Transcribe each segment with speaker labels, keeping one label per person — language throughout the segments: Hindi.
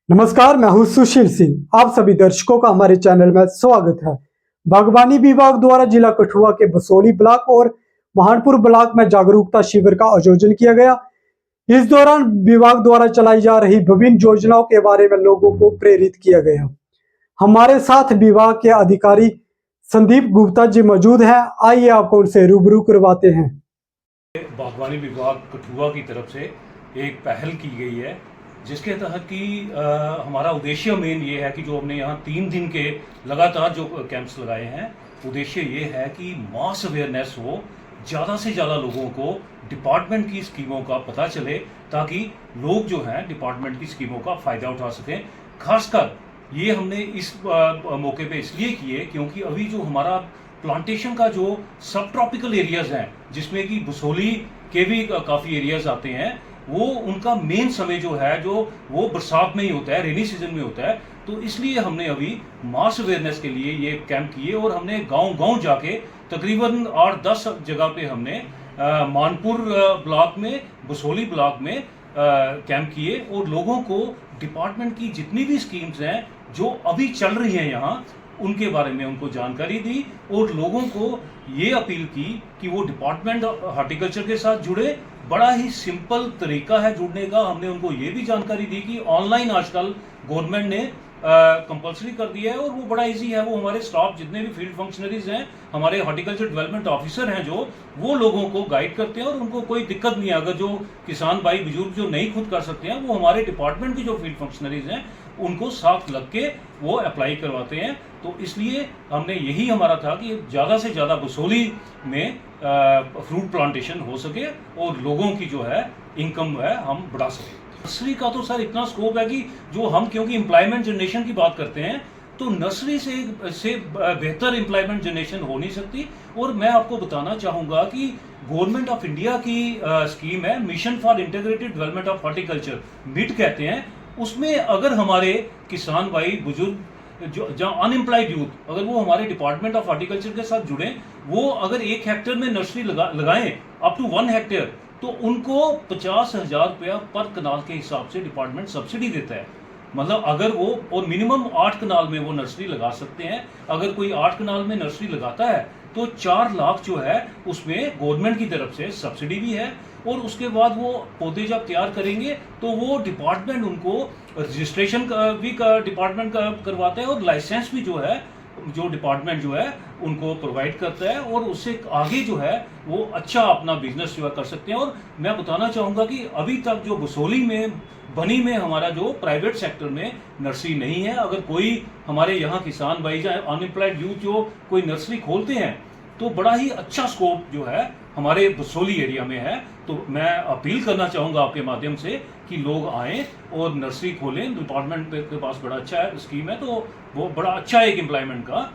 Speaker 1: नमस्कार, मैं हूं सुशील सिंह। आप सभी दर्शकों का हमारे चैनल में स्वागत है। बागवानी विभाग द्वारा जिला कठुआ के बसोली ब्लॉक और महानपुर ब्लॉक में जागरूकता शिविर का आयोजन किया गया। इस दौरान विभाग द्वारा चलाई जा रही विभिन्न योजनाओं के बारे में लोगों को प्रेरित किया गया। हमारे साथ विभाग के अधिकारी संदीप गुप्ता जी मौजूद हैं। आइए आपको उनसे रूबरू करवाते हैं।
Speaker 2: बागवानी विभाग कठुआ की तरफ से एक पहल की गई है, जिसके तहत कि हमारा उद्देश्य मेन ये है कि जो हमने यहाँ 3 दिन के लगातार जो कैंप्स लगाए हैं, उद्देश्य ये है कि मास अवेयरनेस हो, ज़्यादा से ज़्यादा लोगों को डिपार्टमेंट की स्कीमों का पता चले, ताकि लोग जो हैं डिपार्टमेंट की स्कीमों का फ़ायदा उठा सकें। खासकर ये हमने इस मौके पे इसलिए किए क्योंकि अभी जो हमारा प्लांटेशन का जो सब ट्रॉपिकल एरियाज़ हैं, जिसमें कि बसोली के भी काफ़ी एरियाज़ आते हैं, वो उनका मेन समय जो है वो बरसात में ही होता है, रेनी सीजन में होता है। तो इसलिए हमने अभी मास अवेयरनेस के लिए ये कैंप किए और हमने गांव-गांव जाके तकरीबन 8-10 जगह पे हमने मानपुर ब्लॉक में, बसोली ब्लॉक में कैंप किए और लोगों को डिपार्टमेंट की जितनी भी स्कीम्स हैं जो अभी चल रही हैं यहाँ, उनके बारे में उनको जानकारी दी और लोगों को ये अपील की कि वो डिपार्टमेंट हॉर्टिकल्चर के साथ जुड़े। बड़ा ही सिंपल तरीका है जुड़ने का। हमने उनको ये भी जानकारी दी कि ऑनलाइन आजकल गवर्नमेंट ने कंपलसरी कर दिया है और वो बड़ा इजी है। वो हमारे स्टाफ जितने भी फील्ड फंक्शनरीज हैं, हमारे हॉर्टिकल्चर डेवलपमेंट ऑफिसर हैं, जो वो लोगों को गाइड करते हैं और उनको कोई दिक्कत नहीं है। अगर जो किसान भाई बुजुर्ग जो नहीं खुद कर सकते हैं, वो हमारे डिपार्टमेंट की जो फील्ड फंक्शनरीज हैं उनको साथ लग के वो अप्लाई करवाते हैं। तो इसलिए हमने यही हमारा था कि ज़्यादा से ज़्यादा बसोली में फ्रूट प्लांटेशन हो सके और लोगों की जो है इनकम है हम बढ़ा सकें। नर्सरी का तो सर इतना स्कोप है कि जो हम क्योंकि एम्प्लॉयमेंट जनरेशन की बात करते हैं, तो नर्सरी से बेहतर एम्प्लॉयमेंट जनरेशन हो नहीं सकती। और मैं आपको बताना चाहूँगा कि गवर्नमेंट ऑफ इंडिया की स्कीम है mission for integrated development of horticulture, मिट कहते हैं। उसमें अगर हमारे किसान भाई बुजुर्ग जो जहाँ अनएम्प्लॉयड यूथ, अगर वो हमारे डिपार्टमेंट ऑफ हॉर्टिकल्चर के साथ जुड़े, वो अगर 1 हेक्टेयर में नर्सरी लगाएं अप टू 1 हेक्टेयर, तो उनको 50,000 रुपया पर कनाल के हिसाब से डिपार्टमेंट सब्सिडी देता है। मतलब अगर वो, और मिनिमम 8 कनाल में वो नर्सरी लगा सकते हैं। अगर कोई 8 कनाल में नर्सरी लगाता है तो 4 लाख जो है उसमें गवर्नमेंट की तरफ से सब्सिडी भी है। और उसके बाद वो पौधे जब तैयार करेंगे तो वो डिपार्टमेंट उनको रजिस्ट्रेशन भी डिपार्टमेंट करवाता है और लाइसेंस भी जो है जो डिपार्टमेंट जो है उनको प्रोवाइड करता है, और उससे आगे जो है वो अच्छा अपना बिजनेस जो है कर सकते हैं। और मैं बताना चाहूँगा कि अभी तक जो बसोली में, बनी में हमारा जो प्राइवेट सेक्टर में नर्सरी नहीं है। अगर कोई हमारे यहाँ किसान भाई या अनएम्प्लॉयड यूथ जो कोई नर्सरी खोलते हैं, तो बड़ा ही अच्छा स्कोप जो है हमारे बसोली एरिया में है। तो मैं अपील करना चाहूँगा आपके माध्यम से कि लोग आएँ और नर्सरी खोलें। डिपार्टमेंट के पास बड़ा अच्छा स्कीम है, तो वो बड़ा अच्छा एक एम्प्लॉयमेंट का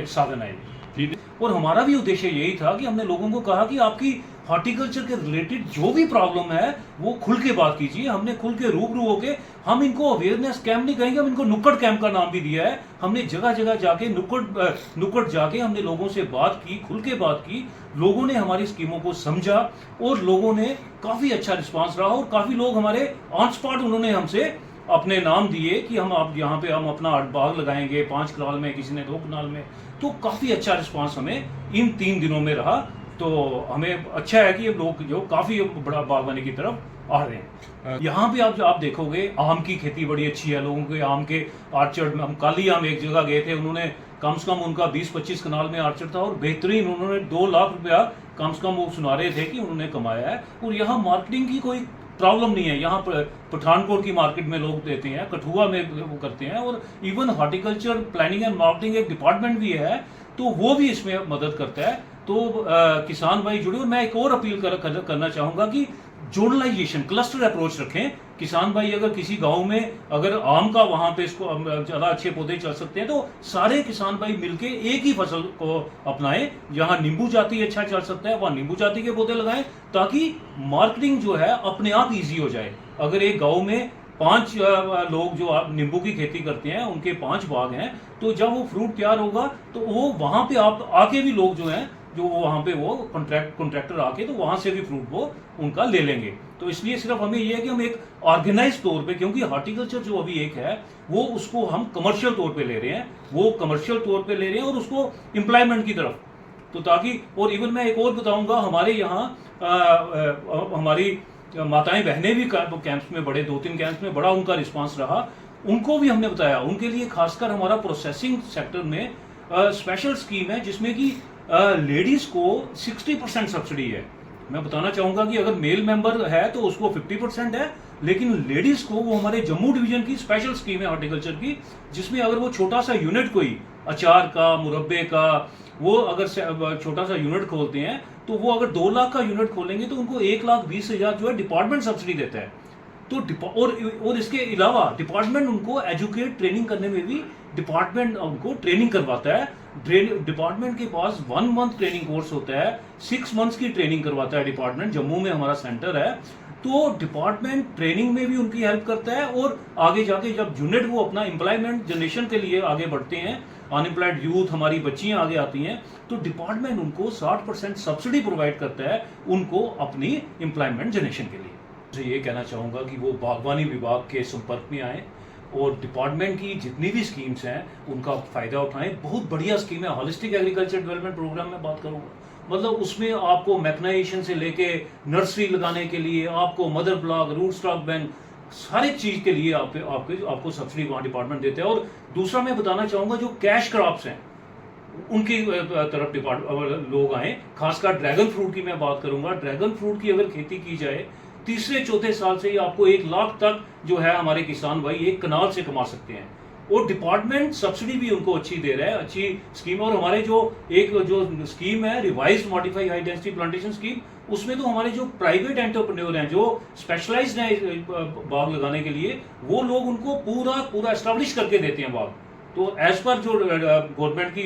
Speaker 2: साधन है। ठीक है। और हमारा भी उद्देश्य यही था कि हमने लोगों को कहा कि आपकी हॉर्टिकल्चर के रिलेटेड जो भी प्रॉब्लम है वो खुल के बात कीजिए। हमने खुल के रूबरू होके, हम इनको अवेयरनेस कैंप नहीं कहेंगे, हम इनको नुक्कड़ कैंप का नाम भी दिया है। हमने जगह जगह जाके नुक्कड़ जाके हमने लोगों से बात की, खुल के बात की। लोगों ने हमारी स्कीमों को समझा और लोगों ने काफ़ी अच्छा रिस्पांस रहा। और काफ़ी लोग हमारे ऑन स्पॉट उन्होंने हमसे अपने नाम दिए कि हम आप यहाँ पे हम अपना बाग लगाएंगे 5 कनाल में, किसी ने 2 कनाल में। तो काफ़ी अच्छा रिस्पांस हमें इन 3 दिनों में रहा। तो हमें अच्छा है कि ये लोग जो काफ़ी बड़ा बागवानी की तरफ आ रहे हैं। यहाँ पे आप देखोगे आम की खेती बड़ी अच्छी है। लोगों के आम के आर्चर्ड में, हम काली आम एक जगह गए थे, उन्होंने कम से कम उनका 20-25 कनाल में आर्चर्ड था और बेहतरीन, उन्होंने 2 लाख रुपया कम से कम वो सुना रहे थे कि उन्होंने कमाया है। और यहाँ मार्केटिंग की कोई प्रॉब्लम नहीं है। यहाँ पर पठानकोट की मार्केट में लोग देते हैं, कठुआ में वो करते हैं, और even horticulture planning and marketing एक डिपार्टमेंट भी है, तो वो भी इसमें मदद करता है। तो किसान भाई जुड़े। और मैं एक और अपील करना चाहूँगा कि जोनलाइजेशन, क्लस्टर अप्रोच रखें। किसान भाई अगर किसी गांव में अगर आम का वहाँ पे इसको ज़्यादा अच्छे पौधे चल सकते हैं, तो सारे किसान भाई मिलके एक ही फसल को अपनाएं। जहाँ नींबू जाति अच्छा चल सकता है वहाँ नींबू जाति के पौधे लगाएं, ताकि मार्केटिंग जो है अपने आप ईजी हो जाए। अगर एक गाँव में 5 लोग जो नींबू की खेती करते हैं, उनके 5 बाग हैं, तो जब वो फ्रूट तैयार होगा तो वो वहाँ पे आप आके भी लोग जो हैं जो वहाँ पे वो कॉन्ट्रैक्टर आके तो वहाँ से भी फ्रूट वो उनका ले लेंगे। तो इसलिए सिर्फ हमें ये है कि हम एक ऑर्गेनाइज तौर पे, क्योंकि हार्टिकल्चर जो अभी एक है वो उसको हम कमर्शियल तौर पे ले रहे हैं, वो कमर्शियल तौर पे ले रहे हैं और उसको एम्प्लॉयमेंट की तरफ, तो ताकि, और इवन मैं एक और बताऊंगा, हमारे यहाँ हमारी माताएं बहनें भी कैंप्स में, बड़े 2-3 कैंप्स में बड़ा उनका रिस्पांस रहा, उनको भी हमने बताया। उनके लिए खासकर हमारा प्रोसेसिंग सेक्टर में स्पेशल स्कीम है जिसमें कि लेडीज को 60% सब्सिडी है। मैं बताना चाहूंगा कि अगर मेल मेंबर है तो उसको 50% है, लेकिन लेडीज को, वो हमारे जम्मू डिवीजन की स्पेशल स्कीम है हार्टिकल्चर की, जिसमें अगर वो छोटा सा यूनिट, कोई अचार का, मुरब्बे का, वो अगर छोटा सा यूनिट खोलते हैं तो वो अगर 2 लाख का यूनिट खोलेंगे तो उनको 1,20,000 जो है डिपार्टमेंट सब्सिडी देता है। तो और इसके अलावा डिपार्टमेंट उनको एजुकेट, ट्रेनिंग करने में भी डिपार्टमेंट उनको ट्रेनिंग करवाता है। डिपार्टमेंट के पास 1 मंथ ट्रेनिंग कोर्स होता है, 6 मंथ्स की ट्रेनिंग करवाता है डिपार्टमेंट। जम्मू में हमारा सेंटर है, तो डिपार्टमेंट ट्रेनिंग में भी उनकी हेल्प करता है, और आगे जाके जब यूनिट वो अपना एम्प्लॉयमेंट जनरेशन के लिए आगे बढ़ते हैं, अनएम्प्लॉयड यूथ, हमारी बच्चियां आगे आती हैं, तो डिपार्टमेंट उनको 60% सब्सिडी प्रोवाइड करता है उनको अपनी एम्प्लॉयमेंट जनरेशन के लिए। मुझे ये कहना चाहूँगा कि वो बागवानी विभाग के संपर्क में आए और डिपार्टमेंट की जितनी भी स्कीम्स हैं उनका फ़ायदा उठाएं। बहुत बढ़िया स्कीम है, हॉलिस्टिक एग्रीकल्चर डेवलपमेंट प्रोग्राम में बात करूँगा, मतलब उसमें आपको मैकनाइजेशन से लेके नर्सरी लगाने के लिए, आपको mother block, root stock bank, हर एक चीज़ के लिए आपको सब्सिडी वहाँ डिपार्टमेंट देते हैं। और दूसरा मैं बताना चाहूँगा, जो कैश क्रॉप्स हैं उनकी तरफ डिपार्टमेंट लोग आए, खासकर ड्रैगन फ्रूट की मैं बात करूँगा। ड्रैगन फ्रूट की अगर खेती की जाए, तीसरे-चौथे साल से ही आपको 1 लाख तक जो है हमारे किसान भाई एक कनाल से कमा सकते हैं, और डिपार्टमेंट सब्सिडी भी उनको अच्छी दे रहा है, अच्छी स्कीम। और हमारे जो स्कीम है revised modified high density plantation scheme, उसमें तो हमारे जो प्राइवेट एंटरप्रेन्योर हैं, जो स्पेशलाइज्ड हैं बाग लगाने के लिए, वो लोग उनको पूरा एस्टेब्लिश करके देते हैं बाग। तो एज पर जो गवर्नमेंट की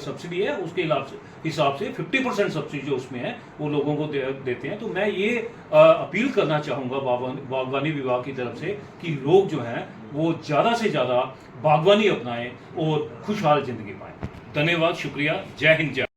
Speaker 2: सब्सिडी है उसके हिसाब से 50% सब्सिडी जो उसमें है वो लोगों को देते हैं। तो मैं ये अपील करना चाहूँगा बागवानी विभाग की तरफ से कि लोग जो हैं वो ज़्यादा से ज़्यादा बागवानी अपनाएं और खुशहाल ज़िंदगी पाएं। धन्यवाद, शुक्रिया, जय हिंद, जय।